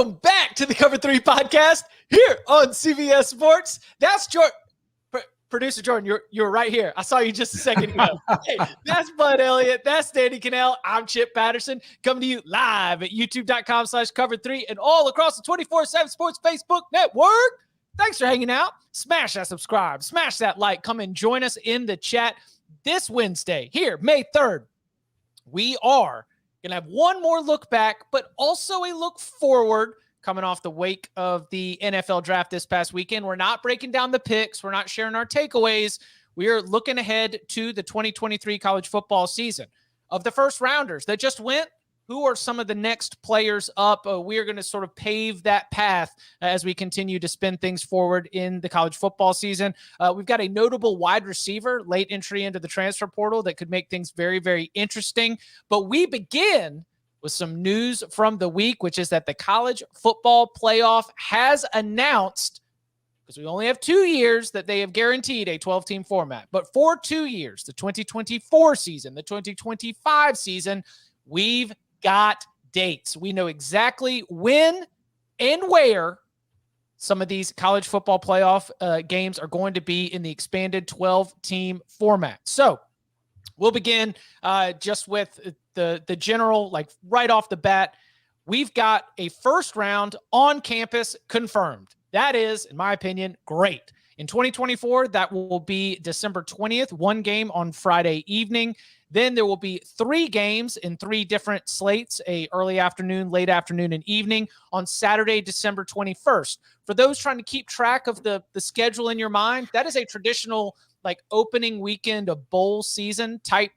Welcome back to the Cover 3 podcast here on CBS Sports. That's Jordan. Producer Jordan, you're right here. I saw you just a second ago. Hey, that's Bud Elliott. That's Danny Cannell. I'm Chip Patterson, coming to you live at youtube.com/cover3 and all across the 24/7 Sports Facebook network. Thanks for hanging out. Smash that subscribe. Smash that like. Come and join us in the chat this Wednesday here, May 3rd. We are going to have one more look back, but also a look forward coming off the wake of the NFL draft this past weekend. We're not breaking down the picks. We're not sharing our takeaways. We are looking ahead to the 2023 college football season. Of the first rounders that just went, who are some of the next players up? We are going to sort of pave that path as we continue to spin things forward in the college football season. We've got a notable wide receiver, late entry into the transfer portal that could make things very, very interesting. But we begin with some news from the week, which is that the college football playoff has announced, because we only have 2 years that they have guaranteed a 12-team format, but for 2 years, the 2024 season, the 2025 season, we've got dates. We know exactly when and where some of these college football playoff games are going to be in the expanded 12-team format. So we'll begin just with the general, like right off the bat. We've got a first round on campus confirmed. That is, in my opinion, great. In 2024, that will be December 20th, one game on Friday evening. Then there will be 3 games in 3 different slates, a early afternoon, late afternoon, and evening on Saturday, December 21st. For those trying to keep track of the schedule in your mind, that is a traditional like opening weekend of bowl season type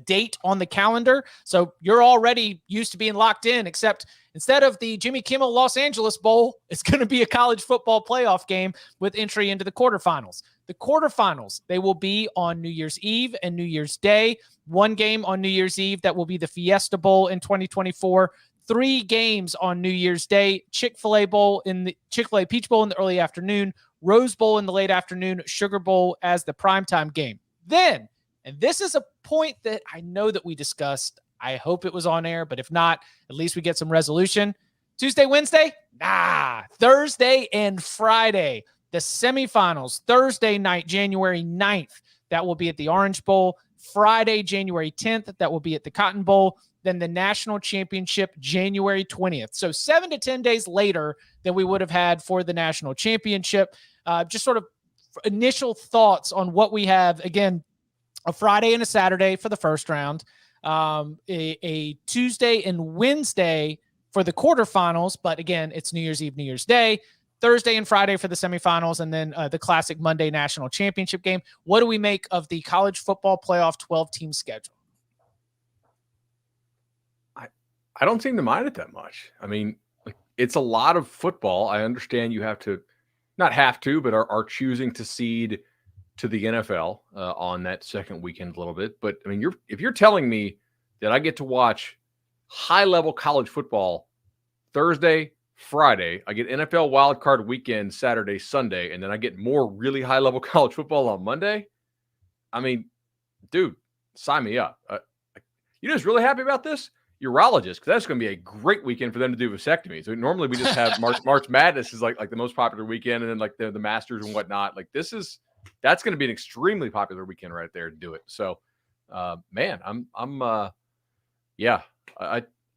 date on the calendar. So you're already used to being locked in, except instead of the Jimmy Kimmel Los Angeles Bowl, it's going to be a college football playoff game with entry into the quarterfinals. The quarterfinals, they will be on New Year's Eve and New Year's Day. One game on New Year's Eve, that will be the Fiesta Bowl in 2024. 3 games on New Year's Day, Chick-fil-A Peach Bowl in the early afternoon, Rose Bowl in the late afternoon, Sugar Bowl as the primetime game. Then, and this is a point that I know that we discussed, I hope it was on air, but if not, at least we get some resolution. Tuesday, Wednesday? Nah. Thursday and Friday. The semifinals, Thursday night, January 9th. That will be at the Orange Bowl. Friday, January 10th. That will be at the Cotton Bowl. Then the national championship, January 20th. So 7 to 10 days later than we would have had for the national championship. Just sort of initial thoughts on what we have. Again, a Friday and a Saturday for the first round, a Tuesday and Wednesday for the quarterfinals. But again, it's New Year's Eve, New Year's Day, Thursday and Friday for the semifinals, and then the classic Monday national championship game. What do we make of the college football playoff 12-team schedule? I don't seem to mind it that much. I mean, it's a lot of football. I understand you have to, not have to, but are choosing to seed to the NFL on that second weekend a little bit. But I mean, if you're telling me that I get to watch high-level college football Thursday, Friday, I get NFL wildcard weekend Saturday, Sunday, and then I get more really high-level college football on Monday, I mean, dude, sign me up. You know who's really happy about this? Urologists, because that's going to be a great weekend for them to do vasectomy. So normally we just have March Madness is like the most popular weekend, and then like the Masters and whatnot. Like that's going to be an extremely popular weekend right there to do it. So, man, I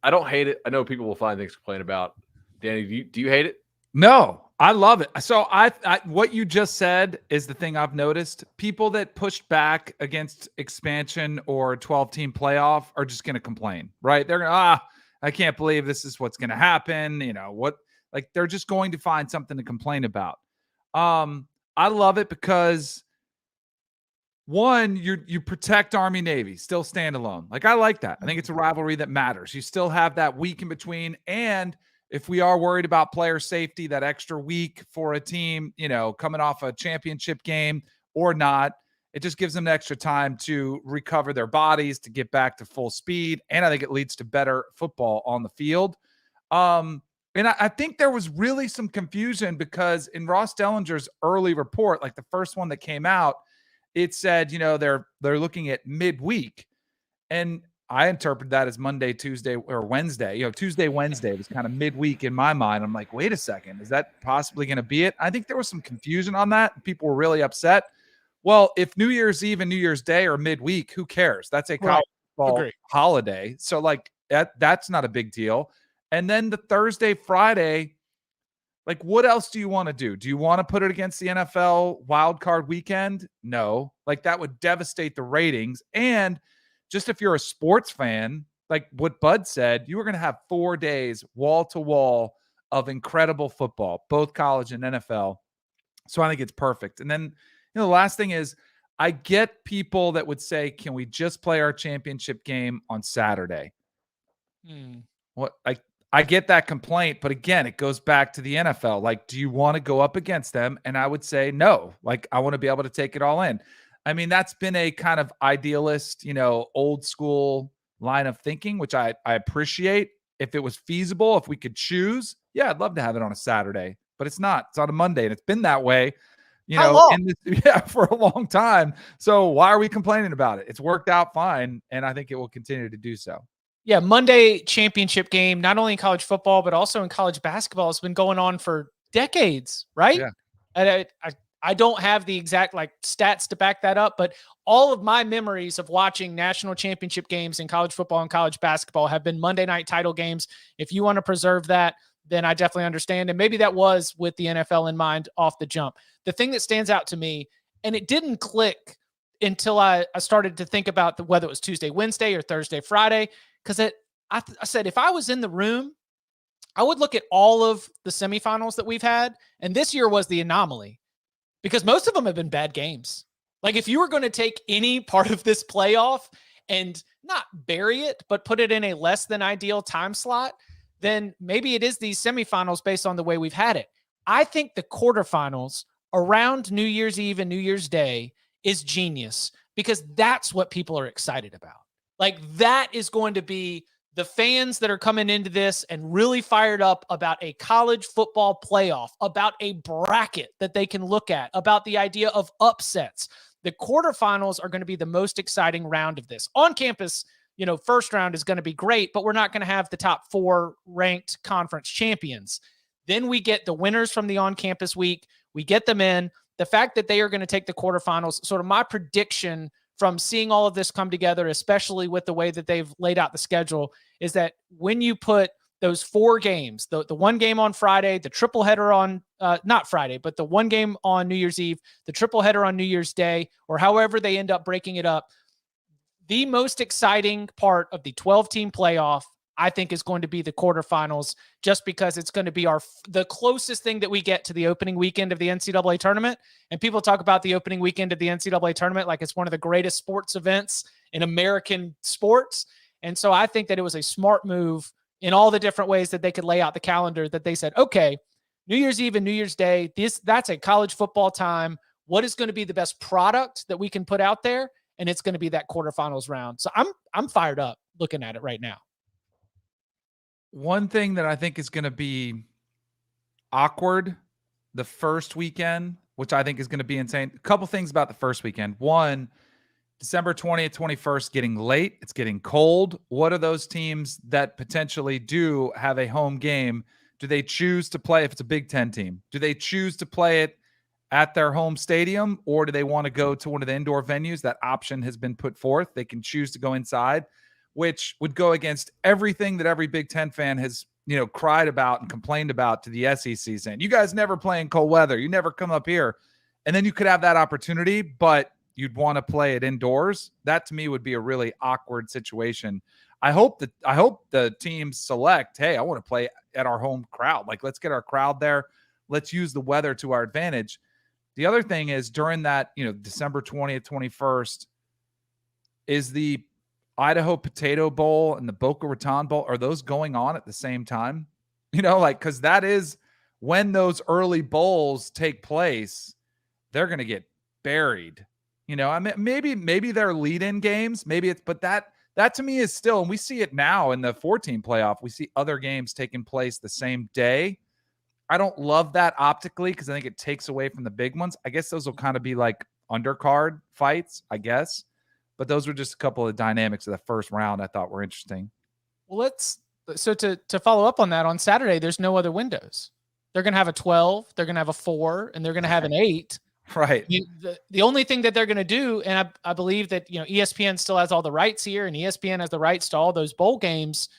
don't hate it. I know people will find things to complain about. Danny, do you hate it? No, I love it. So I what you just said is the thing I've noticed. People that pushed back against expansion or 12-team playoff are just going to complain, right? They're going to, I can't believe this is what's going to happen. You know what? Like they're just going to find something to complain about. I love it because one, you protect Army Navy, still standalone. Like I like that. I think it's a rivalry that matters. You still have that week in between, and if we are worried about player safety, that extra week for a team, you know, coming off a championship game or not, it just gives them extra time to recover their bodies, to get back to full speed. And I think it leads to better football on the field. And I think there was really some confusion because in Ross Dellinger's early report, like the first one that came out, it said, you know, they're looking at midweek. And I interpret that as Monday, Tuesday, or Wednesday. Tuesday, Wednesday was kind of midweek in my mind. I'm like, wait a second, is that possibly going to be it? I think there was some confusion on that. People were really upset. Well, if New Year's Eve and New Year's Day are midweek, who cares? That's a college football holiday. So like that's not a big deal. And then the Thursday, Friday, like what else do you want to do? Do you want to put it against the NFL wild card weekend? No, like that would devastate the ratings. And just if you're a sports fan, like what Bud said, you were going to have 4 days wall to wall of incredible football, both college and NFL. So I think it's perfect. And then, the last thing is I get people that would say, can we just play our championship game on Saturday? What I get that complaint, but again, it goes back to the NFL. Like, do you want to go up against them? And I would say no. Like, I want to be able to take it all in. I mean, that's been a kind of idealist, old school line of thinking, which I appreciate. If it was feasible, if we could choose, yeah, I'd love to have it on a Saturday, but it's not. It's on a Monday, and it's been that way, for a long time. So why are we complaining about it? It's worked out fine, and I think it will continue to do so. Yeah, Monday championship game, not only in college football, but also in college basketball, has been going on for decades, right? Yeah. And I don't have the exact stats to back that up, but all of my memories of watching national championship games in college football and college basketball have been Monday night title games. If you want to preserve that, then I definitely understand. And maybe that was with the NFL in mind off the jump. The thing that stands out to me, and it didn't click until I started to think about whether it was Tuesday, Wednesday, or Thursday, Friday, because I said, if I was in the room, I would look at all of the semifinals that we've had, and this year was the anomaly because most of them have been bad games. Like if you were going to take any part of this playoff and not bury it, but put it in a less than ideal time slot, then maybe it is these semifinals based on the way we've had it. I think the quarterfinals around New Year's Eve and New Year's Day is genius because that's what people are excited about. Like that is going to be the fans that are coming into this and really fired up about a college football playoff, about a bracket that they can look at, about the idea of upsets. The quarterfinals are going to be the most exciting round of this. On campus, first round is going to be great, but we're not going to have the top 4 ranked conference champions. Then we get the winners from the on-campus week. We get them in. The fact that they are going to take the quarterfinals, sort of my prediction from seeing all of this come together, especially with the way that they've laid out the schedule, is that when you put those 4 games, the one game on Friday, the triple header on, not Friday, but the one game on New Year's Eve, the triple header on New Year's Day, or however they end up breaking it up, the most exciting part of the 12-team playoff, I think, is going to be the quarterfinals, just because it's going to be the closest thing that we get to the opening weekend of the NCAA tournament. And people talk about the opening weekend of the NCAA tournament like it's one of the greatest sports events in American sports. And so I think that it was a smart move in all the different ways that they could lay out the calendar, that they said, okay, New Year's Eve and New Year's Day, that's a college football time. What is going to be the best product that we can put out there? And it's going to be that quarterfinals round. So I'm fired up looking at it right now. One thing that I think is going to be awkward the first weekend, which I think is going to be insane. A couple things about the first weekend. One, December 20th, 21st, getting late. It's getting cold. What are those teams that potentially do have a home game? Do they choose to play, if it's a Big Ten team, do they choose to play it at their home stadium, or do they want to go to one of the indoor venues? That option has been put forth. They can choose to go inside, which would go against everything that every Big Ten fan has, cried about and complained about to the SEC, saying, you guys never play in cold weather. You never come up here. And then you could have that opportunity, but you'd want to play it indoors. That to me would be a really awkward situation. I hope the teams select, hey, I want to play at our home crowd. Like, let's get our crowd there. Let's use the weather to our advantage. The other thing is during that, December 20th, 21st, is the Idaho Potato Bowl and the Boca Raton Bowl, are those going on at the same time? Because that is when those early bowls take place, they're going to get buried. I mean, maybe they're lead-in games. Maybe it's, but that to me is still, and we see it now in the 14 playoff. We see other games taking place the same day. I don't love that optically because I think it takes away from the big ones. I guess those will kind of be like undercard fights, I guess. But those were just a couple of dynamics of the first round I thought were interesting. Well, to follow up on that, on Saturday, there's no other windows. They're going to have a 12, they're going to have a 4, and they're going to have an 8. Right. The only thing that they're going to do, and I believe that, ESPN still has all the rights here, and ESPN has the rights to all those bowl games.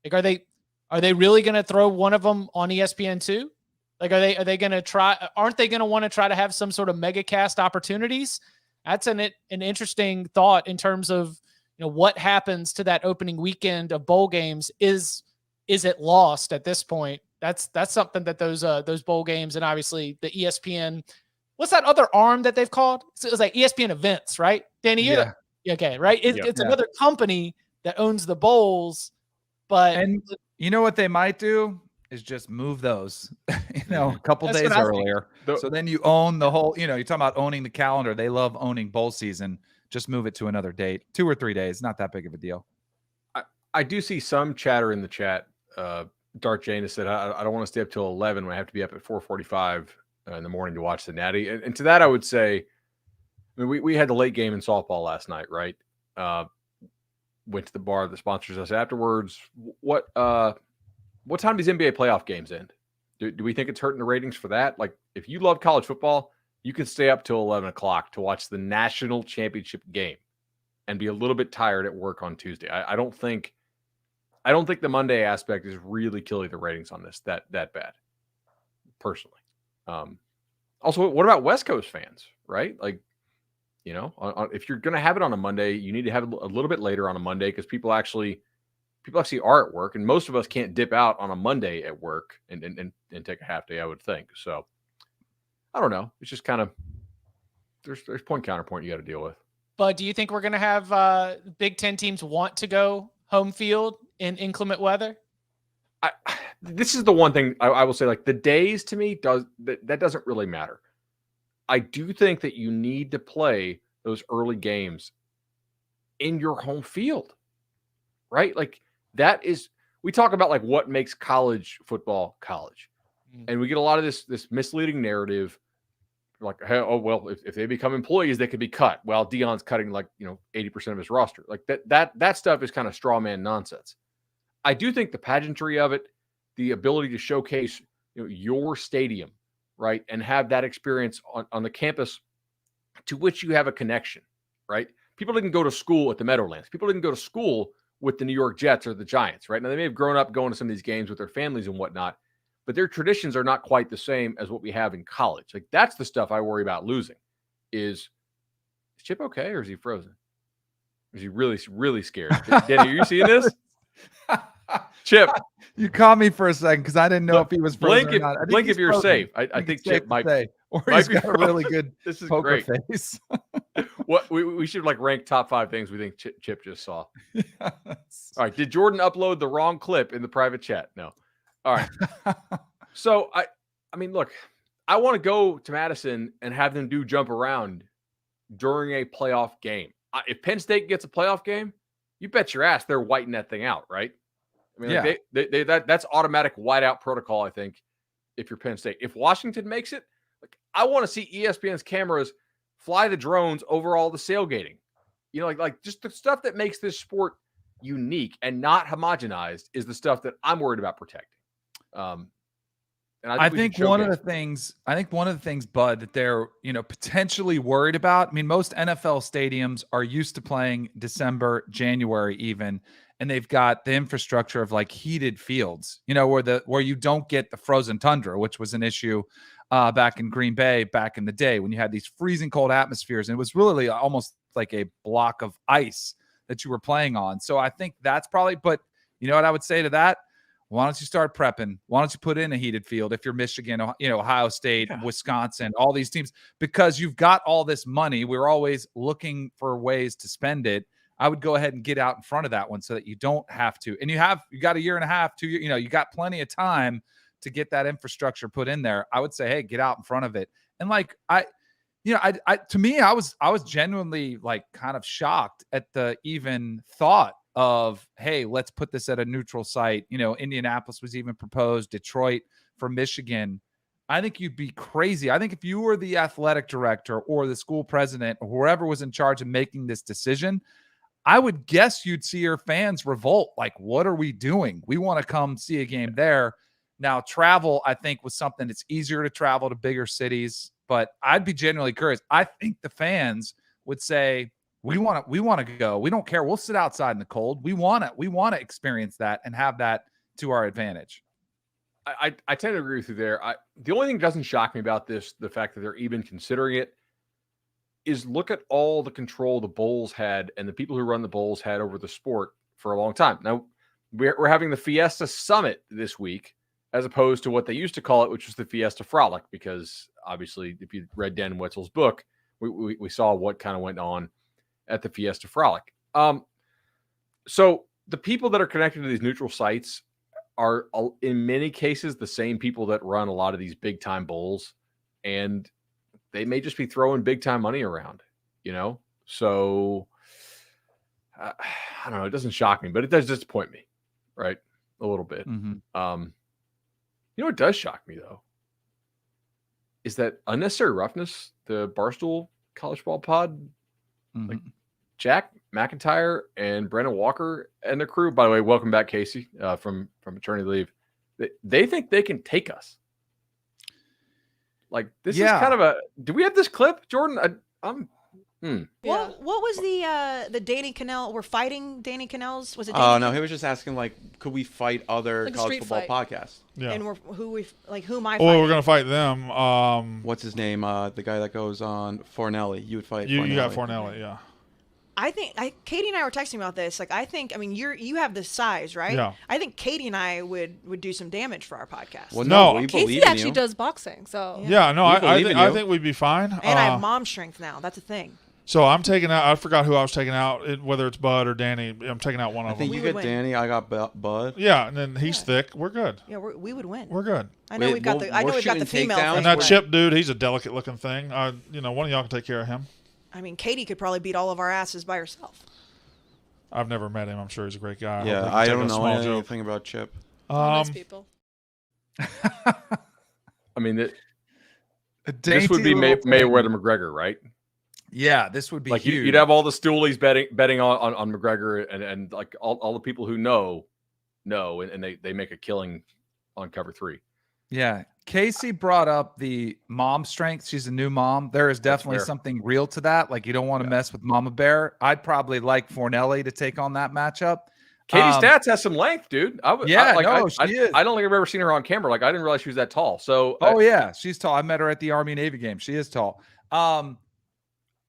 Like, are they really going to throw one of them on ESPN too? Like, are they going to try? Aren't they going to want to try to have some sort of mega cast opportunities? That's an interesting thought in terms of, what happens to that opening weekend of bowl games. Is it lost at this point? That's something that those bowl games, and obviously the ESPN. What's that other arm that they've called? So it's like ESPN Events, right? Danny, Yeah. Okay, right? It's another company that owns the bowls, but and you know what they might do is just move those, a couple days earlier. So then you own the whole. You're talking about owning the calendar. They love owning bowl season. Just move it to another date, 2 or 3 days. Not that big of a deal. I do see some chatter in the chat. Dark Jane has said, I don't want to stay up till 11 when I have to be up at 4:45 in the morning to watch the Natty. And to that, I would say, we had the late game in softball last night, right? Went to the bar that sponsors us afterwards. What time do these NBA playoff games end? Do we think it's hurting the ratings for that? Like, if you love college football, you can stay up till 11 o'clock to watch the national championship game and be a little bit tired at work on Tuesday. I don't think the Monday aspect is really killing the ratings on this that bad, personally. Also, what about West Coast fans, right? Like, if you're going to have it on a Monday, you need to have it a little bit later on a Monday, because people actually are at work, and most of us can't dip out on a Monday at work and take a half day, I would think. So I don't know. It's just kind of, there's point counterpoint you got to deal with. But do you think we're going to have Big Ten teams want to go home field in inclement weather? This is the one thing I will say, like, the days to me that doesn't really matter. I do think that you need to play those early games in your home field, right? Like, we talk about like what makes college football college. And we get a lot of this misleading narrative. Like, hey, oh, well, if they become employees, they could be cut. Well, Deion's cutting 80% of his roster. Like that stuff is kind of straw man nonsense. I do think the pageantry of it, the ability to showcase your stadium, right, and have that experience on the campus to which you have a connection, right? People didn't go to school at the Meadowlands. People didn't go to school with the New York Jets or the Giants, right? Now, they may have grown up going to some of these games with their families and whatnot, but their traditions are not quite the same as what we have in college. Like, that's the stuff I worry about losing. Is Chip okay, or is he frozen? Is he really, really scared? Danny, are you seeing this? Chip, you caught me for a second because I didn't know if he was frozen or not. Blink if you're safe. I think Chip might say, or he's got a really good this is poker great face. What we should rank top 5 things we think Chip just saw. Yes. All right. Did Jordan upload the wrong clip in the private chat? No. All right. So I mean, look, I want to go to Madison and have them do jump around during a playoff game. If Penn State gets a playoff game, you bet your ass they're whiting that thing out, right? I mean, yeah. That's automatic whiteout protocol, I think, if you're Penn State. If Washington makes it, I want to see ESPN's cameras fly the drones over all the sailgating. Like just the stuff that makes this sport unique and not homogenized is the stuff that I'm worried about protecting. And I think one of the things, Bud, that they're, potentially worried about. I mean, most NFL stadiums are used to playing December, January even, and they've got the infrastructure of like heated fields, where you don't get the frozen tundra, which was an issue back in Green Bay back in the day when you had these freezing cold atmospheres, and it was really almost like a block of ice that you were playing on. So I think that's probably, but you know what I would say to that? Why don't you start prepping? Why don't you put in a heated field if you're Michigan, Ohio State, Wisconsin, all these teams, because you've got all this money. We're always looking for ways to spend it. I would go ahead and get out in front of that one so that you don't have to. And you got a year and a half, 2 years, you got plenty of time to get that infrastructure put in there. I would say, hey, get out in front of it. And to me, I was genuinely like kind of shocked at the even thought of, hey, let's put this at a neutral site. Indianapolis was even proposed, Detroit for Michigan. I think you'd be crazy. I think if you were the athletic director or the school president or whoever was in charge of making this decision, I would guess you'd see your fans revolt. Like, what are we doing? We want to come see a game there. Now, travel, I think, was something that's easier to travel to bigger cities, but I'd be genuinely curious. I think the fans would say, we want to go. We don't care. We'll sit outside in the cold. We want to experience that and have that to our advantage. I tend to agree with you there. The only thing that doesn't shock me about this, the fact that they're even considering it, is look at all the control the Bulls had and the people who run the Bulls had over the sport for a long time. Now, we're having the Fiesta Summit this week, as opposed to what they used to call it, which was the Fiesta Frolic, because obviously, if you read Dan Wetzel's book, we saw what kind of went on at the Fiesta Frolic. So the people that are connected to these neutral sites are, in many cases, the same people that run a lot of these big time bowls, and they may just be throwing big time money around, So I don't know. It doesn't shock me, but it does disappoint me, right? A little bit. Mm-hmm. What does shock me though is that Unnecessary Roughness, the Barstool College Ball Pod, like Jack McIntyre and Brandon Walker and their crew. By the way, welcome back, Casey, from maternity leave. They think they can take us. Like, this is kind of do we have this clip, Jordan? What was the Danny Cannell? We're fighting Danny Cannell's. Was it? Oh no, he was just asking could we fight other college football podcasts? Yeah. And who am I? Well, we're gonna fight them. What's his name? The guy that goes on Fornelli. You would fight. You Fornelli. got Fornelli, yeah. I think Katie and I were texting about this. You have the size, right? Yeah. I think Katie and I would do some damage for our podcast. Well, no, we Casey believe in actually you. does boxing, so yeah. No, I think we'd be fine. And I have mom strength now. That's a thing. So I'm taking out. I forgot who I was taking out. Whether it's Bud or Danny, I'm taking out one of them. I think you got Danny. I got Bud. Yeah, and then he's thick. We're good. Yeah, we would win. We're good. I know we've got the female. And that Chip dude, he's a delicate looking thing. One of y'all can take care of him. I mean, Katie could probably beat all of our asses by herself. I've never met him. I'm sure he's a great guy. Yeah, I don't know anything about Chip. Nice people. I mean, this would be Mayweather McGregor, right? Yeah, this would be like huge. You'd have all the stoolies betting on McGregor, and like all the people who know, and they make a killing on cover 3. Yeah. Casey brought up the mom strength. She's a new mom. There is definitely something real to that. Like, you don't want to mess with Mama Bear. I'd probably like Fornelli to take on that matchup. Katie Stats has some length, dude. She is. I don't think I've ever seen her on camera. Like, I didn't realize she was that tall. So, yeah, she's tall. I met her at the Army Navy game. She is tall.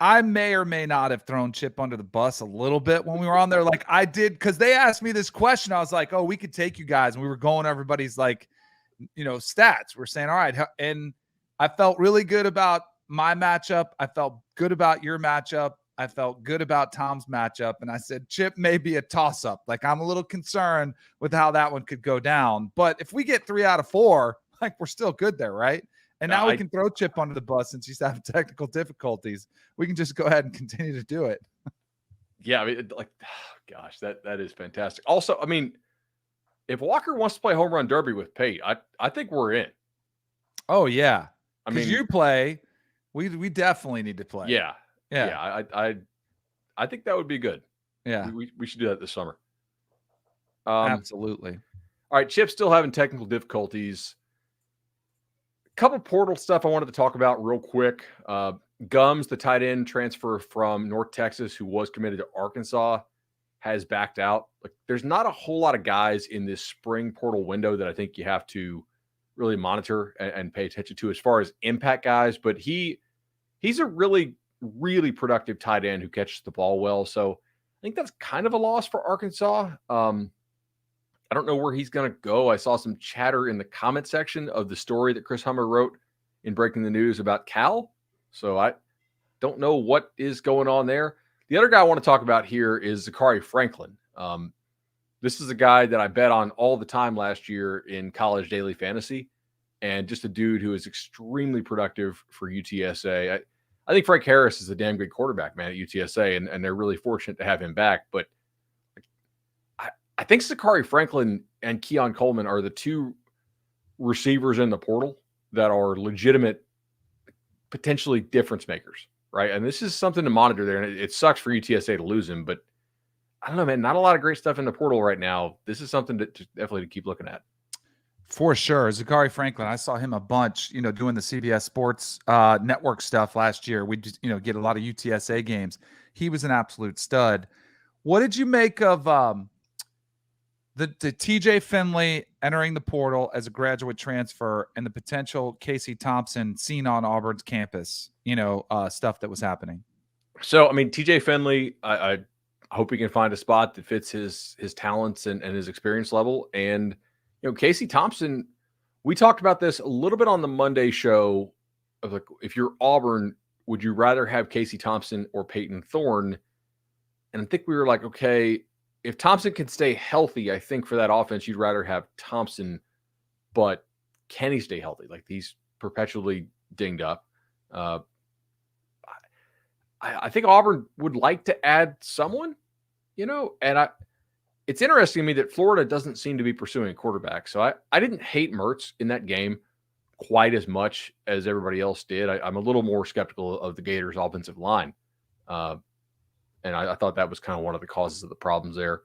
I may or may not have thrown Chip under the bus a little bit when we were on there. Like, I did, because they asked me this question. I was like, oh, we could take you guys. And we were going everybody's stats. We're saying, all right. And I felt really good about my matchup. I felt good about your matchup. I felt good about Tom's matchup. And I said, Chip may be a toss-up. Like, I'm a little concerned with how that one could go down. But if we get 3 out of 4, we're still good there, right? And now we can throw Chip under the bus since he's having technical difficulties. We can just go ahead and continue to do it. Yeah, I mean, gosh, that is fantastic. Also, I mean, if Walker wants to play home run derby with Pate, I think we're in. Oh yeah, I mean, you play. We definitely need to play. Yeah. I think that would be good. Yeah, we should do that this summer. Absolutely. All right, Chip's still having technical difficulties. Couple portal stuff I wanted to talk about real quick. Gums, the tight end transfer from North Texas who was committed to Arkansas, has backed out. Like, there's not a whole lot of guys in this spring portal window that I think you have to really monitor and pay attention to as far as impact guys, but he's a really, really productive tight end who catches the ball well. So I think that's kind of a loss for Arkansas. I don't know where he's going to go. I saw some chatter in the comment section of the story that Chris Hummer wrote in Breaking the News about Cal. So I don't know what is going on there. The other guy I want to talk about here is Zachary Franklin. This is a guy that I bet on all the time last year in college daily fantasy, and just a dude who is extremely productive for UTSA. I think Frank Harris is a damn good quarterback, man, at UTSA, and they're really fortunate to have him back. But I think Zachary Franklin and Keon Coleman are the two receivers in the portal that are legitimate, potentially difference makers, right? And this is something to monitor there. And it sucks for UTSA to lose him, but I don't know, man. Not a lot of great stuff in the portal right now. This is something to definitely to keep looking at. For sure. Zachary Franklin, I saw him a bunch, doing the CBS Sports Network stuff last year. We just, get a lot of UTSA games. He was an absolute stud. What did you make of the TJ Finley entering the portal as a graduate transfer and the potential Casey Thompson seen on Auburn's campus, stuff that was happening? So, I mean, TJ Finley, I hope he can find a spot that fits his talents and his experience level. And, Casey Thompson, we talked about this a little bit on the Monday show of like, if you're Auburn, would you rather have Casey Thompson or Peyton Thorne? And I think we were like, okay, if Thompson can stay healthy, I think for that offense, you'd rather have Thompson, but can he stay healthy? Like he's perpetually dinged up. I think Auburn would like to add someone, and it's interesting to me that Florida doesn't seem to be pursuing a quarterback. So I didn't hate Mertz in that game quite as much as everybody else did. I'm a little more skeptical of the Gators' offensive line. And I thought that was kind of one of the causes of the problems there.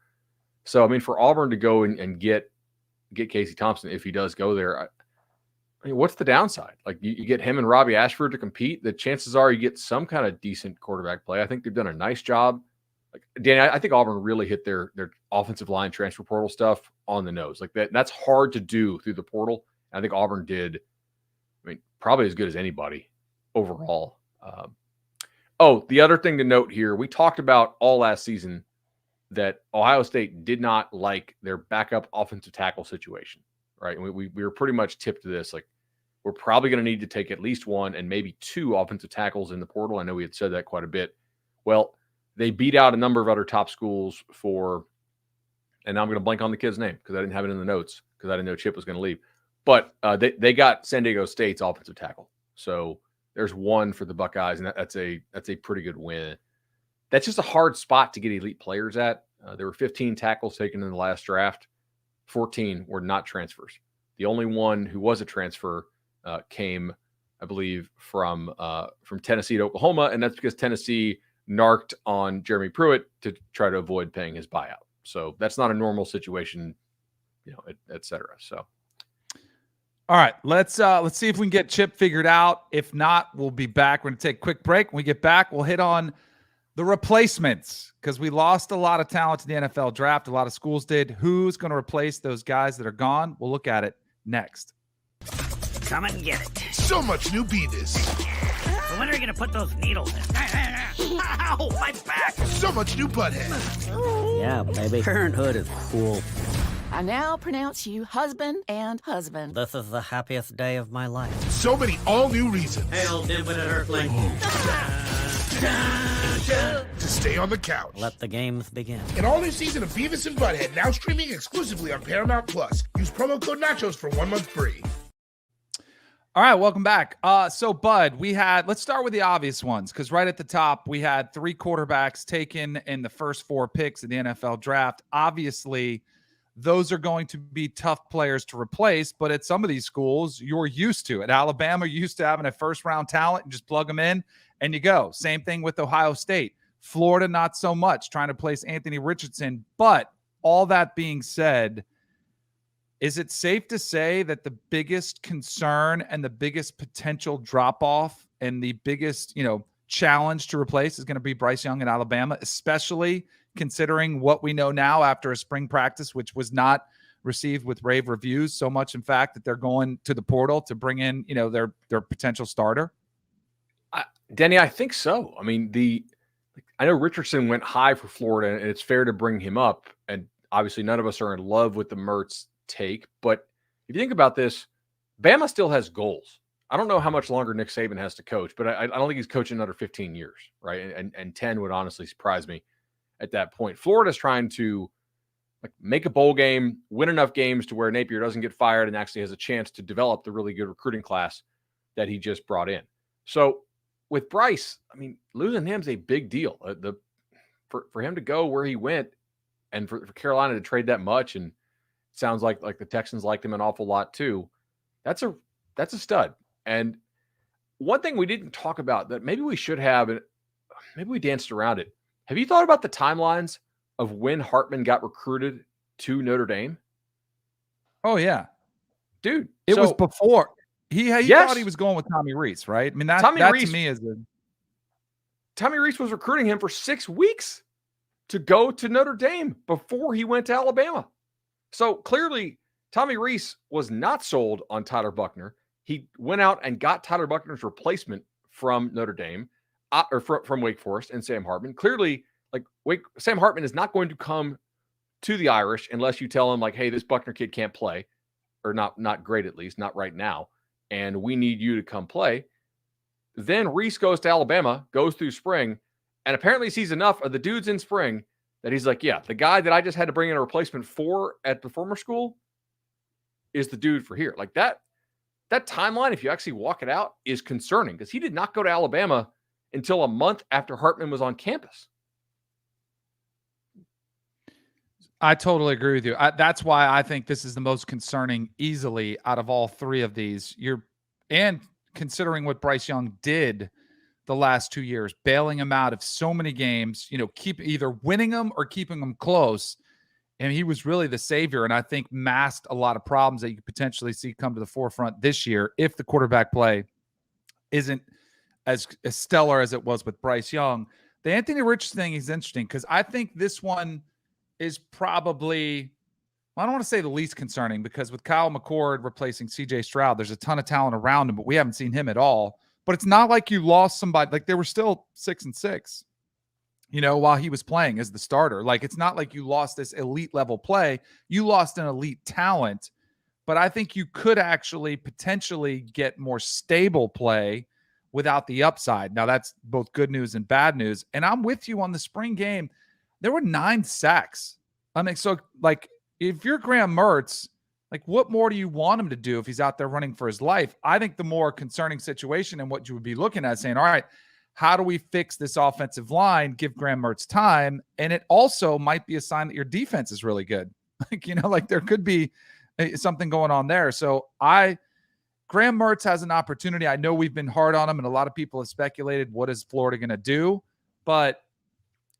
So, I mean, for Auburn to go and get Casey Thompson, if he does go there, I mean, what's the downside? Like you get him and Robbie Ashford to compete, the chances are you get some kind of decent quarterback play. I think they've done a nice job. Like Danny, I think Auburn really hit their offensive line transfer portal stuff on the nose. Like that's hard to do through the portal. And I think Auburn did, probably as good as anybody overall. The other thing to note here, we talked about all last season that Ohio State did not like their backup offensive tackle situation, right? And we were pretty much tipped to this. Like, we're probably going to need to take at least one and maybe two offensive tackles in the portal. I know we had said that quite a bit. Well, they beat out a number of other top schools and now I'm going to blank on the kid's name because I didn't have it in the notes because I didn't know Chip was going to leave. But they got San Diego State's offensive tackle. So there's one for the Buckeyes, and that's a pretty good win. That's just a hard spot to get elite players at. There were 15 tackles taken in the last draft. 14 were not transfers. The only one who was a transfer came, I believe, from Tennessee to Oklahoma, and that's because Tennessee narked on Jeremy Pruitt to try to avoid paying his buyout. So that's not a normal situation, et cetera. So. All right, let's see if we can get Chip figured out. If not, we'll be back. We're going to take a quick break. When we get back, we'll hit on the replacements because we lost a lot of talent in the NFL draft. A lot of schools did. Who's going to replace those guys that are gone? We'll look at it next. Come and get it. So much new Beavis. So when are you going to put those needles in? Ow, my back. So much new Butthead. Yeah, baby. Parenthood is cool. I now pronounce you husband and husband. This is the happiest day of my life. So many all new reasons. Hail, dimwit and earthling. To stay on the couch. Let the games begin. An all new season of Beavis and Butthead now streaming exclusively on Paramount Plus. Use promo code Nachos for 1 month free. All right, welcome back. So, Bud, let's start with the obvious ones because right at the top, we had 3 quarterbacks taken in the first 4 picks of the NFL draft. Obviously, those are going to be tough players to replace, but at some of these schools, you're used to it. Alabama, you're used to having a first-round talent and just plug them in, and you go. Same thing with Ohio State. Florida, not so much, trying to place Anthony Richardson. But all that being said, is it safe to say that the biggest concern and the biggest potential drop-off and the biggest, challenge to replace is going to be Bryce Young in Alabama, especially considering what we know now after a spring practice, which was not received with rave reviews, so much, in fact, that they're going to the portal to bring in, their potential starter? Denny, I think so. I mean, I know Richardson went high for Florida, and it's fair to bring him up. And obviously, none of us are in love with the Mertz take. But if you think about this, Bama still has goals. I don't know how much longer Nick Saban has to coach, but I don't think he's coaching another 15 years, right? And 10 would honestly surprise me at that point. Florida's trying to make a bowl game, win enough games to where Napier doesn't get fired and actually has a chance to develop the really good recruiting class that he just brought in. So with Bryce, I mean, losing him's a big deal. For him to go where he went and for Carolina to trade that much, and it sounds like the Texans liked him an awful lot too. That's a That's a stud. And one thing we didn't talk about that maybe we should have, and maybe we danced around it. Have you thought about the timelines of when Hartman got recruited to Notre Dame? Oh yeah, dude. It was before he thought he was going with Tommy Rees, right? I mean, that Rees, to me is Tommy Rees was recruiting him for 6 weeks to go to Notre Dame before he went to Alabama. So clearly, Tommy Rees was not sold on Tyler Buchner. He went out and got Tyler Buchner's replacement from Notre Dame, or from Wake Forest, and Sam Hartman. Clearly, Sam Hartman is not going to come to the Irish unless you tell him, like, hey, this Buchner kid can't play, or not great, at least not right now, and we need you to come play. Then Rees goes to Alabama, goes through spring, and apparently sees enough of the dudes in spring that he's like, yeah, the guy that I just had to bring in a replacement for at the former school is the dude for here. Like that timeline, if you actually walk it out, is concerning because he did not go to Alabama until a month after Hartman was on campus. I totally agree with you. That's why I think this is the most concerning easily out of all three of these. And considering what Bryce Young did the last 2 years, bailing him out of so many games, keep either winning them or keeping them close. And he was really the savior, and I think masked a lot of problems that you could potentially see come to the forefront this year if the quarterback play isn't as stellar as it was with Bryce Young. The Anthony Rich thing is interesting because I think this one is probably, I don't want to say the least concerning, because with Kyle McCord replacing CJ Stroud, there's a ton of talent around him, but we haven't seen him at all. But it's not like you lost somebody. Like, they were still 6-6, while he was playing as the starter. Like, it's not like you lost this elite level play. You lost an elite talent, but I think you could actually potentially get more stable play without the upside. Now, that's both good news and bad news. And I'm with you on the spring game. There were 9 sacks. I mean, so like, if you're Graham Mertz, like, what more do you want him to do if he's out there running for his life? I think the more concerning situation and what you would be looking at saying, all right, how do we fix this offensive line, give Graham Mertz time? And it also might be a sign that your defense is really good. Like there could be something going on there. So Graham Mertz has an opportunity. I know we've been hard on him, and a lot of people have speculated, what is Florida going to do? But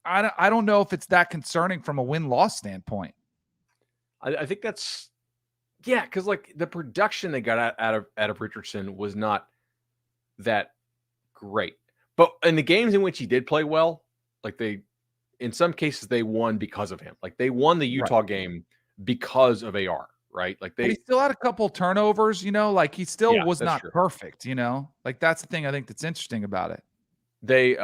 I don't know if it's that concerning from a win-loss standpoint. I think that's, yeah, because like the production they got out of Richardson was not that great. But in the games in which he did play well, like in some cases they won because of him. Like they won the Utah game because of AR, right? Like but he still had a couple turnovers, like he still was not perfect, like that's the thing I think that's interesting about it. They,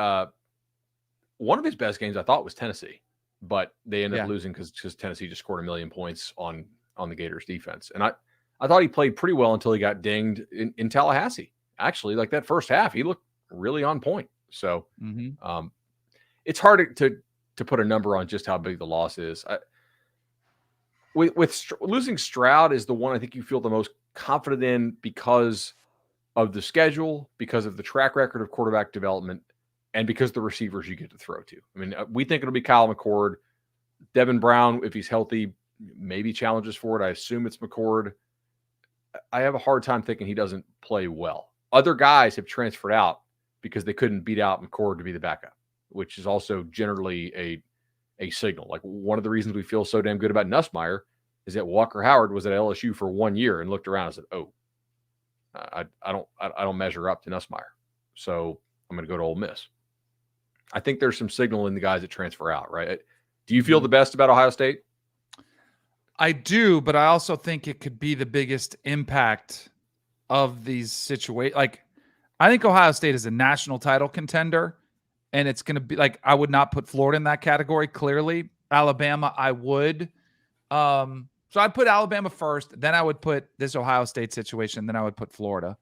one of his best games I thought was Tennessee, but they ended up losing because Tennessee just scored 1 million points on the Gators defense. And I thought he played pretty well until he got dinged in Tallahassee. Actually, like that first half, he looked really on point. So it's hard to put a number on just how big the loss is. With losing Stroud is the one I think you feel the most confident in because of the schedule, because of the track record of quarterback development, and because the receivers you get to throw to. I mean, we think it'll be Kyle McCord. Devin Brown, if he's healthy, maybe challenges for it. I assume it's McCord. I have a hard time thinking he doesn't play well. Other guys have transferred out because they couldn't beat out McCord to be the backup, which is also generally a signal. Like one of the reasons we feel so damn good about Nussmeier is that Walker Howard was at LSU for 1 year and looked around and said, "Oh, I don't measure up to Nussmeier, so I'm going to go to Ole Miss." I think there's some signal in the guys that transfer out, right? Do you feel the best about Ohio State? I do, but I also think it could be the biggest impact of these situations. Like, I think Ohio State is a national title contender, and it's going to be like, I would not put Florida in that category. Clearly, Alabama, I would. So I'd put Alabama first, then I would put this Ohio State situation, then I would put Florida.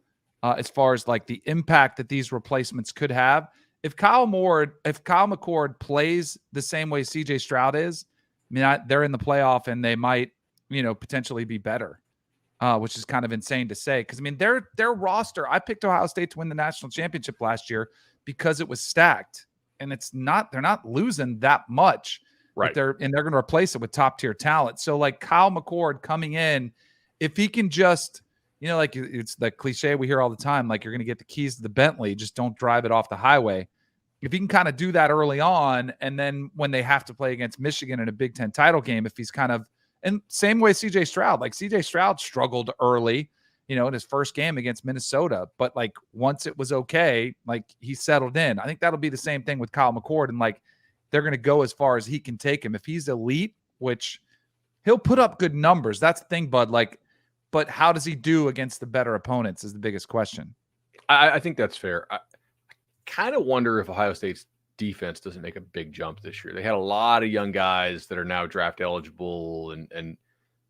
As far as like the impact that these replacements could have, if Kyle McCord plays the same way CJ Stroud is, I mean, they're in the playoff and they might, potentially be better, which is kind of insane to say. Because I mean, their roster. I picked Ohio State to win the national championship last year because it was stacked, and they're not losing that much, right? They're going to replace it with top tier talent. So like Kyle McCord coming in, if he can just you know, like it's the cliche we hear all the time, like you're going to get the keys to the Bentley, just don't drive it off the highway. If he can kind of do that early on, and then when they have to play against Michigan in a Big Ten title game, if he's kind of, and same way CJ Stroud, like CJ Stroud struggled early, you know, in his first game against Minnesota, but like once it was okay, like he settled in. I think that'll be the same thing with Kyle McCord, and like they're going to go as far as he can take him. If he's elite, which he'll put up good numbers, that's the thing, Bud. Like, but how does he do against the better opponents is the biggest question. I think that's fair. I kind of wonder if Ohio State's defense doesn't make a big jump this year. They had a lot of young guys that are now draft eligible and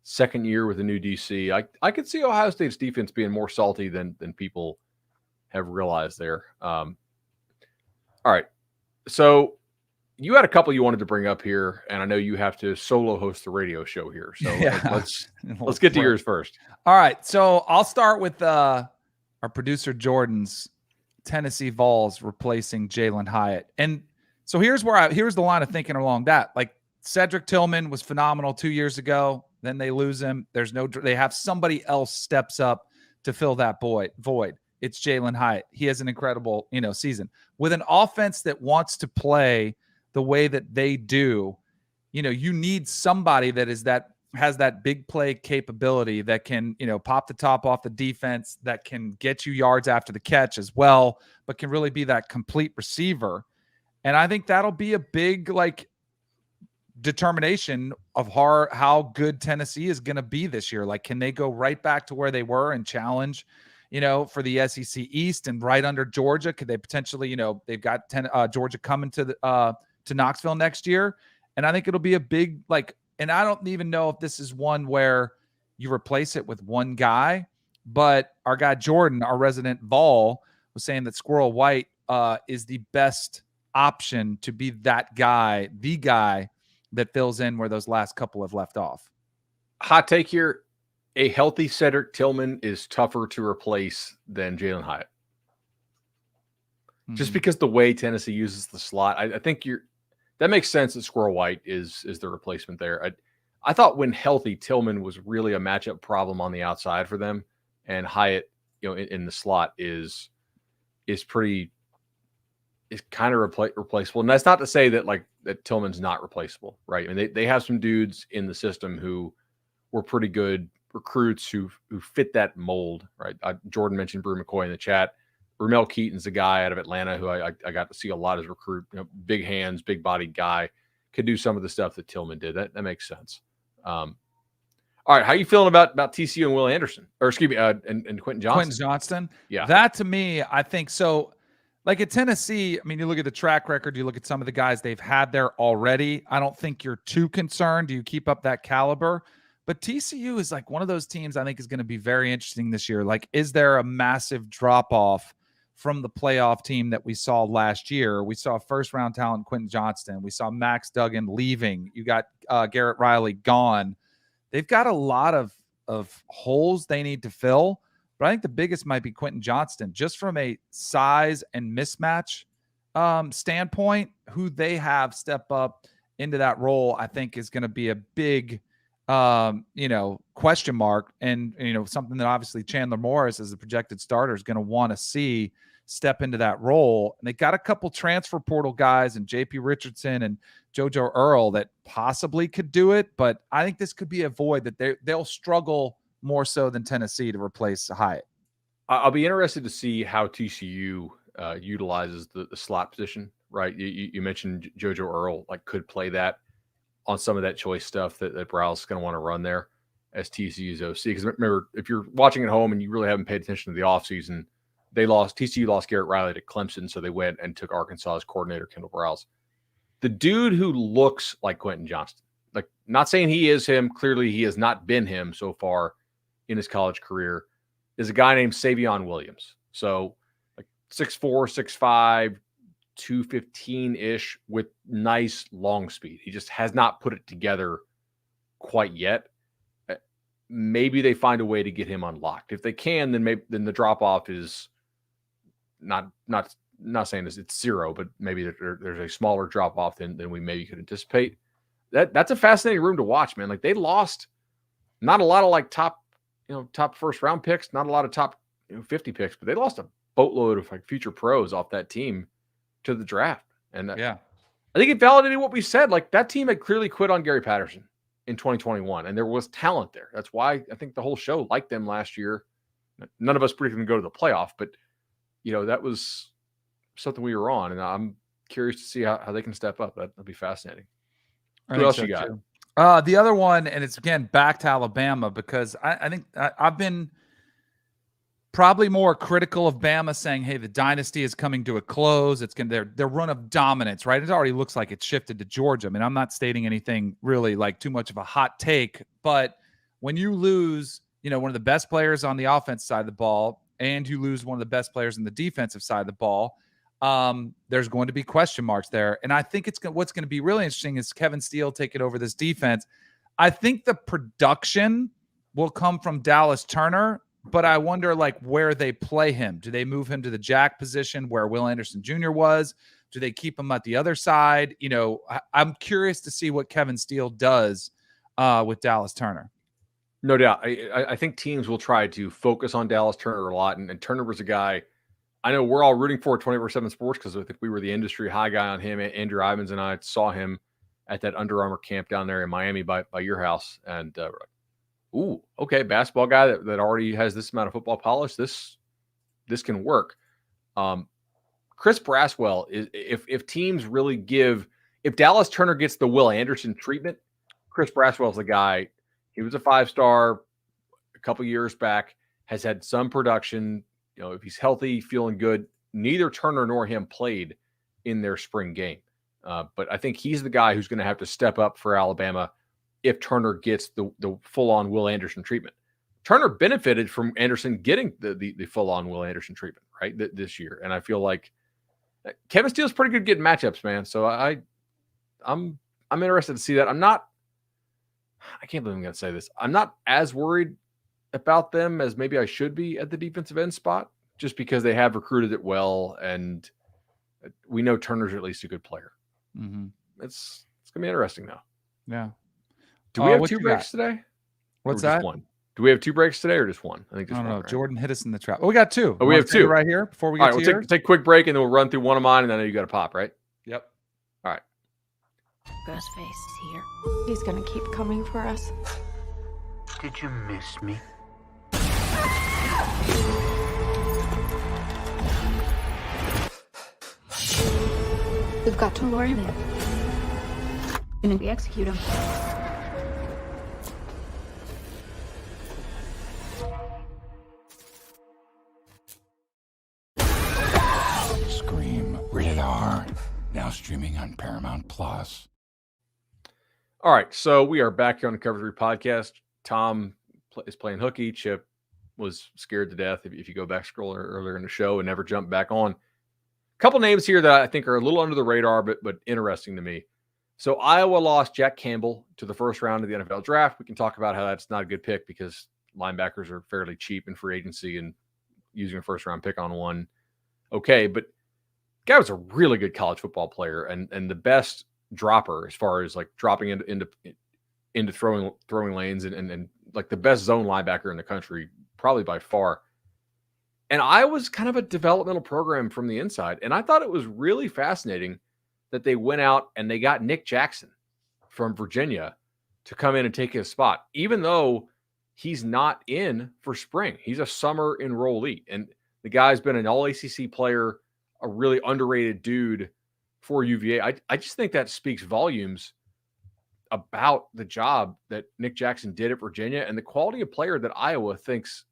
second year with a new DC. I could see Ohio State's defense being more salty than people have realized there. All right. So you had a couple you wanted to bring up here, and I know you have to solo host the radio show here. So let's get to yours first. All right. So I'll start with our producer Jordan's Tennessee Vols replacing Jalen Hyatt. And so here's the line of thinking along that. Like Cedric Tillman was phenomenal 2 years ago. Then they lose him. They have somebody else steps up to fill that void. It's Jalen Hyatt. He has an incredible, season with an offense that wants to play the way that they do. You need somebody that has that big play capability that can, pop the top off the defense, that can get you yards after the catch as well, but can really be that complete receiver. And I think that'll be a big, determination of how good Tennessee is going to be this year. Like, can they go right back to where they were and challenge, for the SEC East and right under Georgia? Could they potentially, they've got Georgia coming to Knoxville next year. And I think it'll be a big, and I don't even know if this is one where you replace it with one guy, but our guy Jordan, our resident Vol, was saying that Squirrel White is the best option to be that guy, the guy that fills in where those last couple have left off. Hot take here. A healthy Cedric Tillman is tougher to replace than Jalen Hyatt. Just because the way Tennessee uses the slot, I think that makes sense that Squirrel White is the replacement there. I thought when healthy, Tillman was really a matchup problem on the outside for them, and Hyatt, in the slot is kind of replaceable. And that's not to say that that Tillman's not replaceable, right? I mean, they have some dudes in the system who were pretty good recruits who fit that mold, right? Jordan mentioned Brew McCoy in the chat. Ramel Keaton's a guy out of Atlanta who I got to see a lot as a recruit. Big hands, big bodied guy, could do some of the stuff that Tillman did. That makes sense. All right, how you feeling about TCU and Will Anderson, or excuse me, and Quentin Johnston? Quentin Johnston, yeah. That to me, I think so. Like at Tennessee, I mean, you look at the track record, you look at some of the guys they've had there already. I don't think you're too concerned. Do you keep up that caliber? But TCU is one of those teams I think is going to be very interesting this year. Is there a massive drop off from the playoff team that we saw last year? We saw first-round talent Quentin Johnston. We saw Max Duggan leaving. You got Garrett Riley gone. They've got a lot of holes they need to fill, but I think the biggest might be Quentin Johnston. Just from a size and mismatch standpoint, who they have step up into that role, I think is going to be a big question mark, and something that obviously Chandler Morris as the projected starter is going to want to see step into that role. And they got a couple transfer portal guys and JP Richardson and JoJo Earl that possibly could do it, but I think this could be a void that they'll struggle more so than Tennessee to replace Hyatt. I'll be interested to see how TCU utilizes the slot position, right? You mentioned JoJo Earl could play that on some of that choice stuff that Browse is going to want to run there as TCU's OC. Because remember, if you're watching at home and you really haven't paid attention to the offseason, TCU lost Garrett Riley to Clemson, so they went and took Arkansas's coordinator, Kendall Browse. The dude who looks like Quentin Johnston, not saying he is him, clearly he has not been him so far in his college career, is a guy named Savion Williams. So 6'4", 6'5", 215-ish with nice long speed. He just has not put it together quite yet. Maybe they find a way to get him unlocked. If they can, then the drop off is not saying it's zero, but maybe there's a smaller drop off than we maybe could anticipate. That's a fascinating room to watch, man. They lost not a lot of top top first round picks, not a lot of top 50 picks, but they lost a boatload of like future pros off that team to the draft. And Yeah. I think it validated what we said. Like that team had clearly quit on Gary Patterson in 2021, and there was talent there. That's why I think the whole show liked them last year. None of us predicted them to go to the playoff, but that was something we were on, and I'm curious to see how they can step up. That'll be fascinating. Who else you got? The other one, and it's again back to Alabama, because I think I've been probably more critical of Bama, saying, hey, the dynasty is coming to a close. It's going to their run of dominance, right? It already looks like it's shifted to Georgia. I mean, I'm not stating anything really like too much of a hot take, but when you lose, one of the best players on the offense side of the ball, and you lose one of the best players in the defensive side of the ball, there's going to be question marks there. And I think what's going to be really interesting is Kevin Steele taking over this defense. I think the production will come from Dallas Turner, but I wonder where they play him. Do they move him to the jack position where Will Anderson Jr. was? Do they keep him at the other side? I'm curious to see what Kevin Steele does with Dallas Turner. No doubt. I think teams will try to focus on Dallas Turner a lot. And Turner was a guy I know we're all rooting for 24/7 Sports because I think we were the industry high guy on him. Andrew Ivins and I saw him at that Under Armour camp down there in Miami by your house. And we're like, ooh, okay, basketball guy that already has this amount of football polish. This can work. Chris Braswell, if teams really if Dallas Turner gets the Will Anderson treatment, Chris Braswell's the guy. He was a 5-star a couple years back, has had some production. If he's healthy, feeling good, neither Turner nor him played in their spring game. But I think he's the guy who's going to have to step up for Alabama if Turner gets the full-on Will Anderson treatment. Turner benefited from Anderson getting the full-on Will Anderson treatment, right, this year. And I feel like Kevin Steele's pretty good getting matchups, man. So I'm interested to see that. I can't believe I'm going to say this. I'm not as worried about them as maybe I should be at the defensive end spot, just because they have recruited it well, and we know Turner's at least a good player. Mm-hmm. It's going to be interesting though. Yeah. Do we have 2 breaks today? What's that? One? Do we have 2 breaks today or just one? I think just one. Right? Jordan hit us in the trap. Oh, we got 2. Oh, we have 2 right here before we get to we'll take a quick break and then we'll run through one of mine, and then I know you got to pop, right? Yep. All right. Ghostface is here. He's gonna keep coming for us. Did you miss me? We've got to lure him in. And we execute him. Scream, rated R. Now streaming on Paramount Plus. All right, so we are back here on the Cover 3 podcast. Tom is playing hooky. Chip was scared to death, if you go back scrolling earlier in the show, and never jumped back on. A couple names here that I think are a little under the radar, but interesting to me. So Iowa lost Jack Campbell to the first round of the NFL draft. We can talk about how that's not a good pick because linebackers are fairly cheap in free agency, and using a first-round pick on one, okay. But the guy was a really good college football player and the best dropper as far as like dropping into throwing lanes and like the best zone linebacker in the country, probably by far. And Iowa's kind of a developmental program from the inside. And I thought it was really fascinating that they went out and they got Nick Jackson from Virginia to come in and take his spot, even though he's not in for spring. He's a summer enrollee. And the guy's been an all-ACC player, a really underrated dude for UVA. I just think that speaks volumes about the job that Nick Jackson did at Virginia and the quality of player that Iowa thinks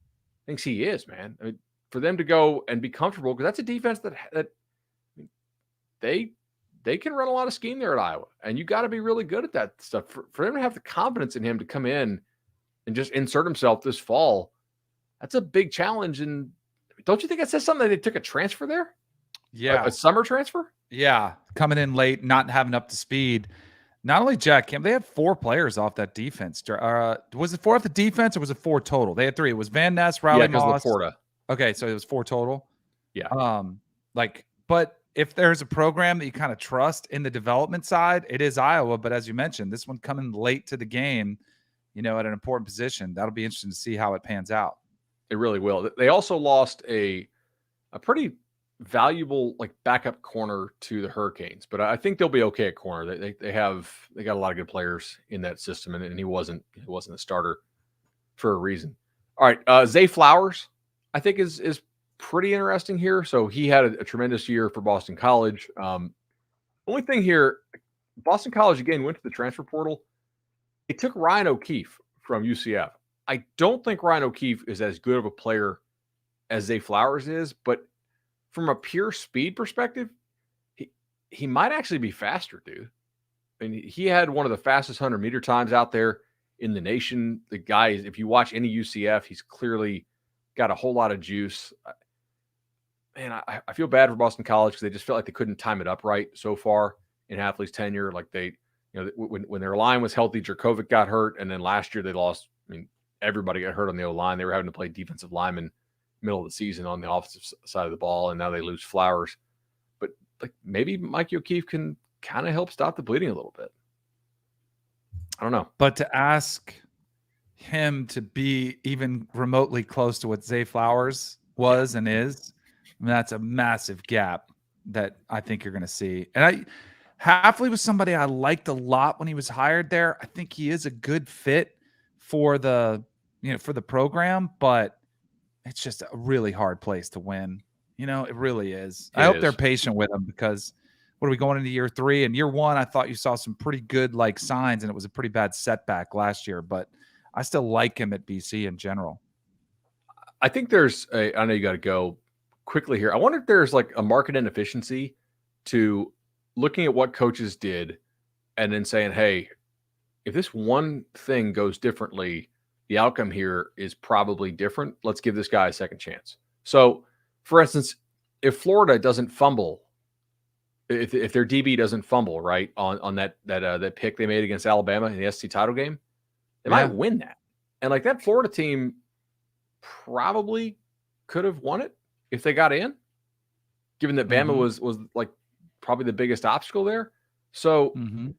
he is, man. I mean, for them to go and be comfortable, because that's a defense that they can run a lot of scheme there at Iowa, and you got to be really good at that stuff. For them to have the confidence in him to come in and just insert himself this fall, that's a big challenge. And don't you think it says something that they took a transfer there? Yeah, a summer transfer. Yeah, coming in late, not having up to speed. Not only Jack Campbell, they had 4 players off that defense. Was it 4 off the defense or was it 4 total? They had 3. It was Van Ness, Riley Moss. Laporta. Okay, so it was 4 total. Yeah. But if there's a program that you kind of trust in the development side, it is Iowa. But as you mentioned, this one coming late to the game, at an important position. That'll be interesting to see how it pans out. It really will. They also lost a pretty valuable backup corner to the Hurricanes, but I think they'll be okay at corner. They got a lot of good players in that system, and he wasn't a starter for a reason. All right, Zay Flowers, I think is pretty interesting here. So he had a tremendous year for Boston College. Only thing here, Boston College again went to the transfer portal. It took Ryan O'Keefe from UCF. I don't think Ryan O'Keefe is as good of a player as Zay Flowers is, but from a pure speed perspective, he might actually be faster, dude. I mean, he had one of the fastest 100-meter times out there in the nation. The guy, if you watch any UCF, he's clearly got a whole lot of juice. Man, I feel bad for Boston College because they just felt like they couldn't time it up right so far in Hafley's tenure. Like when their line was healthy, Jerkovic got hurt, and then last year they lost. I mean, everybody got hurt on the O-line. They were having to play defensive linemen middle of the season on the offensive side of the ball, and now they lose Flowers. But maybe Mike O'Keefe can kind of help stop the bleeding a little bit. I don't know. But to ask him to be even remotely close to what Zay Flowers was and is, I mean, that's a massive gap that I think you're going to see. And Hafley was somebody I liked a lot when he was hired there. I think he is a good fit for the program, but it's just a really hard place to win. It really is. I hope they're patient with him because what are we going into year 3? And year 1, I thought you saw some pretty good signs, and it was a pretty bad setback last year, but I still like him at BC in general. I think I know you got to go quickly here. I wonder if there's a market inefficiency to looking at what coaches did and then saying, hey, if this one thing goes differently, the outcome here is probably different. Let's give this guy a second chance. So, for instance, if Florida doesn't fumble, if their DB doesn't fumble right on that pick they made against Alabama in the SEC title game, they might win that. And that Florida team probably could have won it if they got in, given that Bama was probably the biggest obstacle there. So, and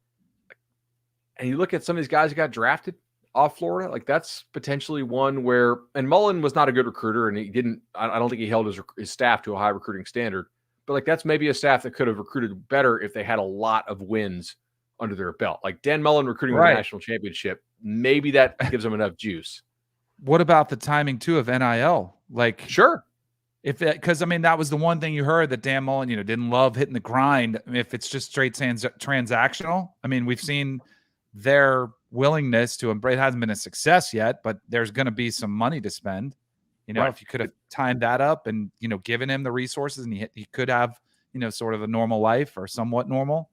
you look at some of these guys who got drafted off Florida, that's potentially one where, and Mullen was not a good recruiter, and I don't think he held his staff to a high recruiting standard, but that's maybe a staff that could have recruited better if they had a lot of wins under their belt. Dan Mullen recruiting the national championship, maybe that gives them enough juice. What about the timing too of NIL? Sure. Because that was the one thing you heard that Dan Mullen, didn't love hitting the grind. If it's just straight transactional, we've seen their willingness to embrace. It hasn't been a success yet, but there's going to be some money to spend. If you could have timed that up and given him the resources, and he could have sort of a normal life or somewhat normal.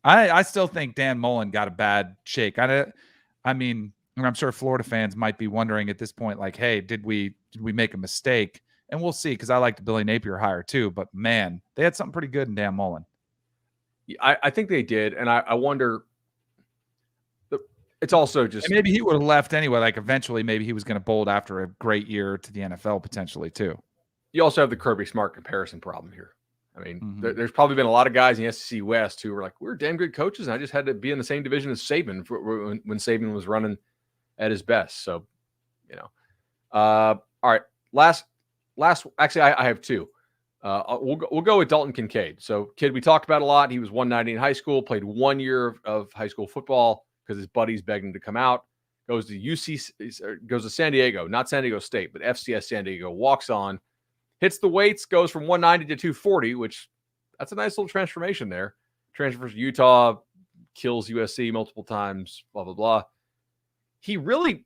I still think Dan Mullen got a bad shake. I'm sure Florida fans might be wondering at this point, hey, did we make a mistake? And we'll see, because I like the Billy Napier hire too. But man, they had something pretty good in Dan Mullen. I think they did, and I wonder. It's also just, and maybe he would have left anyway. Eventually, maybe he was going to bolt after a great year to the NFL potentially too. You also have the Kirby Smart comparison problem here. There's probably been a lot of guys in the SEC West who were we're damn good coaches, and I just had to be in the same division as Saban when Saban was running at his best. So, all right. Last. Actually, I have 2. We'll go with Dalton Kincaid. So, kid we talked about a lot. He was 190 in high school. Played 1 year of high school football because his buddies begged him to come out. Goes to San Diego, not San Diego State, but FCS San Diego. Walks on, hits the weights, goes from 190 to 240, which that's a nice little transformation there. Transfers to Utah, kills USC multiple times. Blah blah blah. He really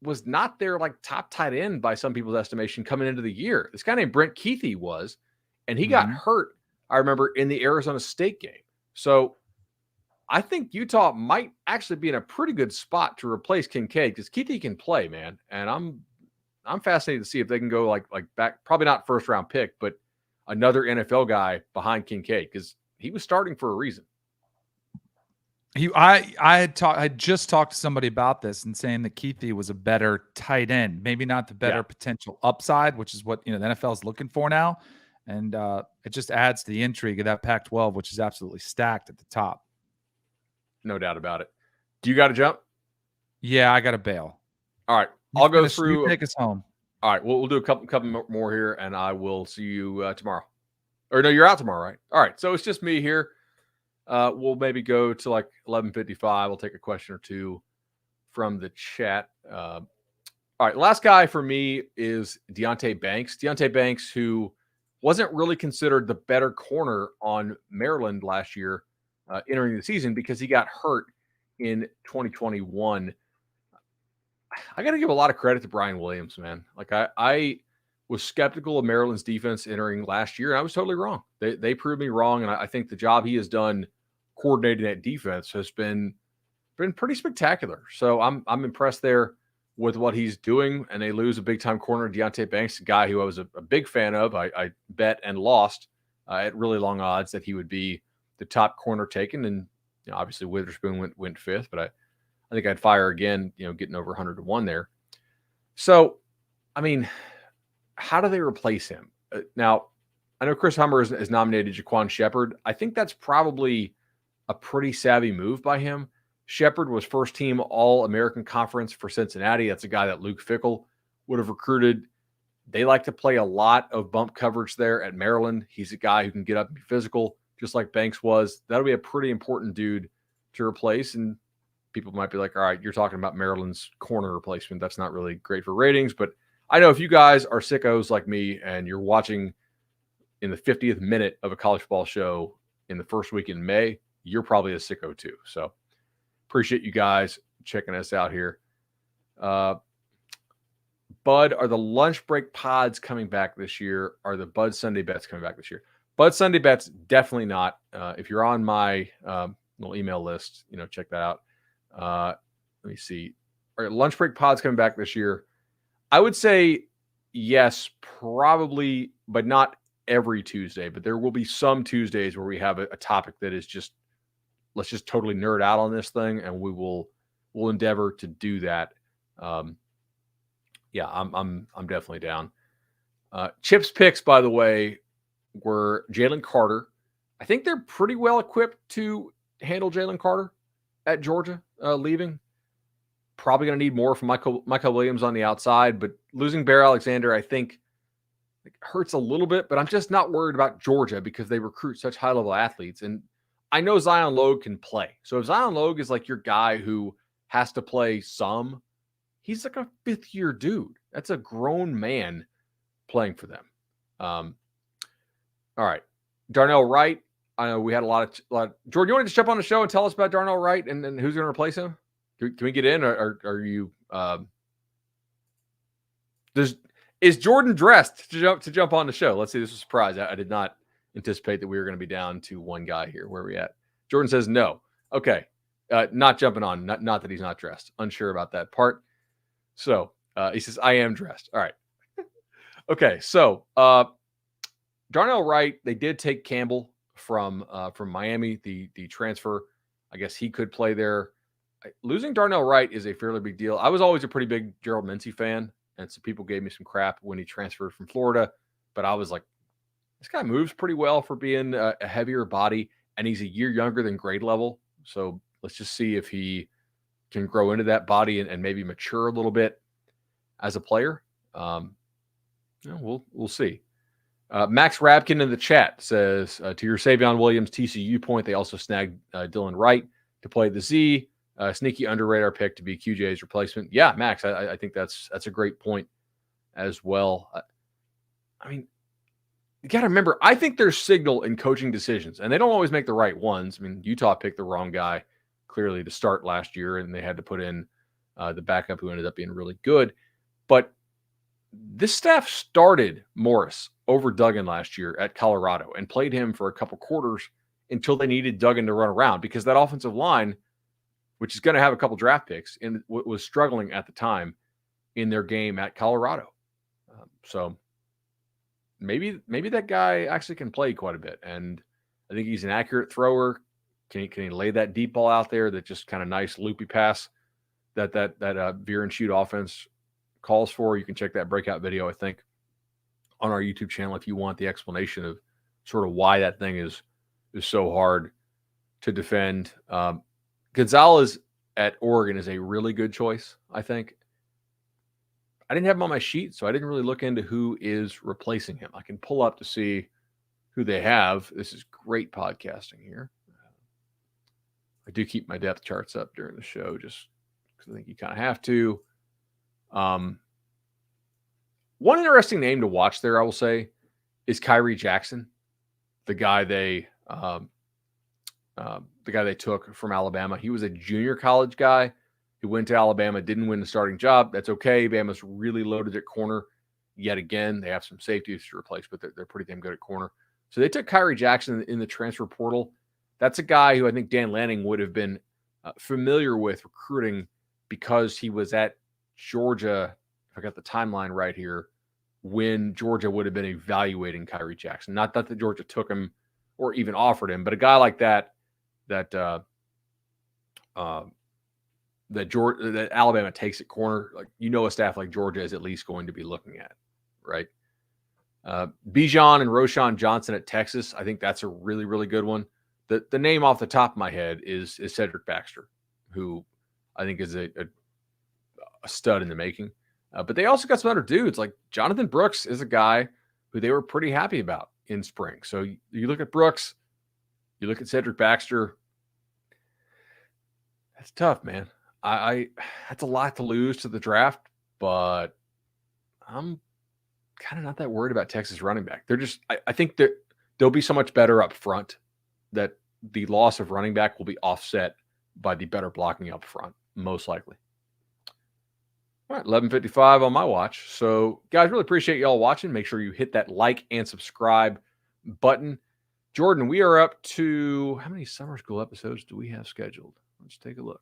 was not their top tight end by some people's estimation coming into the year. This guy named Brent Keithy was, and he got hurt, I remember, in the Arizona State game. So I think Utah might actually be in a pretty good spot to replace Kincaid, because Keithy can play, man. And I'm fascinated to see if they can go back, probably not first round pick, but another NFL guy behind Kincaid, because he was starting for a reason. I had just talked to somebody about this and saying that Keithy was a better tight end, maybe not the better potential upside, which is what the NFL is looking for now, and it just adds to the intrigue of that Pac-12, which is absolutely stacked at the top. No doubt about it. Do you got to jump? Yeah, I got to bail. All right. I'll go through. You take us home. All right. We'll do a couple more here, and I will see you tomorrow. Or no, you're out tomorrow, right? All right. So it's just me here. We'll maybe go to like 11:55. We'll take a question or two from the chat. All right. Last guy for me is Deonte Banks. Deonte Banks, who wasn't really considered the better corner on Maryland last year entering the season because he got hurt in 2021. I got to give a lot of credit to Brian Williams, man. Like I was skeptical of Maryland's defense entering last year, and I was totally wrong. They proved me wrong, and I think the job he has done coordinating that defense has been pretty spectacular. So I'm impressed there with what he's doing, and they lose a big-time corner, Deonte Banks, a guy who I was a big fan of. I bet and lost at really long odds that he would be the top corner taken, and obviously Witherspoon went fifth, but I think I'd fire again, getting over 100-1 there. So, I mean, how do they replace him? Now, I know Chris Hummer has nominated Jaquan Shepard. I think that's probably a pretty savvy move by him. Shepard was first team All-American Conference for Cincinnati. That's a guy that Luke Fickell would have recruited. They like to play a lot of bump coverage there at Maryland. He's a guy who can get up and be physical, just like Banks was. That'll be a pretty important dude to replace. And people might be like, all right, you're talking about Maryland's corner replacement. That's not really great for ratings. But I know if you guys are sickos like me and you're watching in the 50th minute of a college football show in the first week in May, you're probably a sicko too. So appreciate you guys checking us out here. Bud, are the lunch break pods coming back this year? Are the Bud Sunday bets coming back this year? Bud Sunday bets, definitely not. If you're on my little email list, check that out. Let me see. Are lunch break pods coming back this year? I would say yes, probably, but not every Tuesday. But there will be some Tuesdays where we have a topic that is just, let's just totally nerd out on this thing, and we'll endeavor to do that. Yeah, I'm definitely down. Chip's picks, by the way, were Jalen Carter. I think they're pretty well equipped to handle Jalen Carter at Georgia leaving. Probably going to need more from Michael Williams on the outside, but losing Bear Alexander, I think, hurts a little bit, but I'm just not worried about Georgia because they recruit such high-level athletes. And I know Zion Logue can play. So if Zion Logue is like your guy who has to play some, he's like a fifth-year dude. That's a grown man playing for them. All right. Darnell Wright. I know we had a lot of Jordan, you want to just jump on the show and tell us about Darnell Wright and who's going to replace him? Can we get in, or are you? Is Jordan dressed to jump on the show? Let's see. This was a surprise. I did not anticipate that we were going to be down to one guy here. Where are we at? Jordan says no. Okay, not jumping on. Not that he's not dressed. Unsure about that part. So he says I am dressed. All right. Okay. So Darnell Wright. They did take Campbell from Miami. The transfer. I guess he could play there. Losing Darnell Wright is a fairly big deal. I was always a pretty big Gerald Mincy fan, and some people gave me some crap when he transferred from Florida, but I was like, this guy moves pretty well for being a heavier body, and he's a year younger than grade level. So let's just see if he can grow into that body and maybe mature a little bit as a player. We'll see. Max Rabkin in the chat says, to your Savion Williams TCU point, they also snagged Dylan Wright to play the Z. Sneaky underrated pick to be QJ's replacement. Yeah, Max, I think that's a great point as well. I mean, you got to remember, I think there's signal in coaching decisions, and they don't always make the right ones. I mean, Utah picked the wrong guy clearly to start last year, and they had to put in the backup who ended up being really good. But this staff started Morris over Duggan last year at Colorado and played him for a couple quarters until they needed Duggan to run around because that offensive line, which is going to have a couple draft picks, and was struggling at the time in their game at Colorado. So maybe that guy actually can play quite a bit, and I think he's an accurate thrower. Can he lay that deep ball out there that just kind of nice loopy pass that veer and shoot offense calls for? You can check that breakout video, I think, on our YouTube channel if you want the explanation of sort of why that thing is so hard to defend. Gonzalez at Oregon is a really good choice, I think. I didn't have him on my sheet, so I didn't really look into who is replacing him. I can pull up to see who they have. This is great podcasting here. I do keep my depth charts up during the show just because I think you kind of have to. One interesting name to watch there, I will say, is Kyrie Jackson, the guy they took from Alabama. He was a junior college guy who went to Alabama, didn't win the starting job. That's okay. Bama's really loaded at corner yet again. They have some safeties to replace, but they're pretty damn good at corner. So they took Kyrie Jackson in the transfer portal. That's a guy who I think Dan Lanning would have been familiar with recruiting because he was at Georgia, if I got the timeline right here, when Georgia would have been evaluating Kyrie Jackson. Not that Georgia took him or even offered him, but a guy like that Alabama takes at corner, like, a staff like Georgia is at least going to be looking at, right? Bijan and Roshan Johnson at Texas. I think that's a really, really good one. The name off the top of my head is Cedric Baxter, who I think is a stud in the making. But they also got some other dudes, like Jonathan Brooks is a guy who they were pretty happy about in spring. So you look at Brooks, you look at Cedric Baxter. That's tough, man. That's a lot to lose to the draft, but I'm kind of not that worried about Texas running back. I think that they'll be so much better up front that the loss of running back will be offset by the better blocking up front, most likely. All right, 11:55 on my watch. So, guys, really appreciate y'all watching. Make sure you hit that like and subscribe button. Jordan, we are up to how many summer school episodes do we have scheduled? Let's take a look.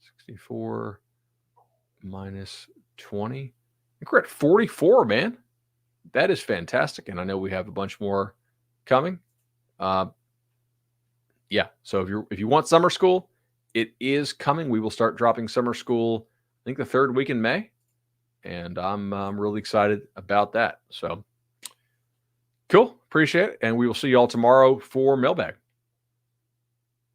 64 minus 20. I think we're at 44, man. That is fantastic. And I know we have a bunch more coming. Yeah. So if you want summer school, it is coming. We will start dropping summer school, I think the third week in May. And I'm really excited about that. So cool. Appreciate it. And we will see you all tomorrow for Mailbag.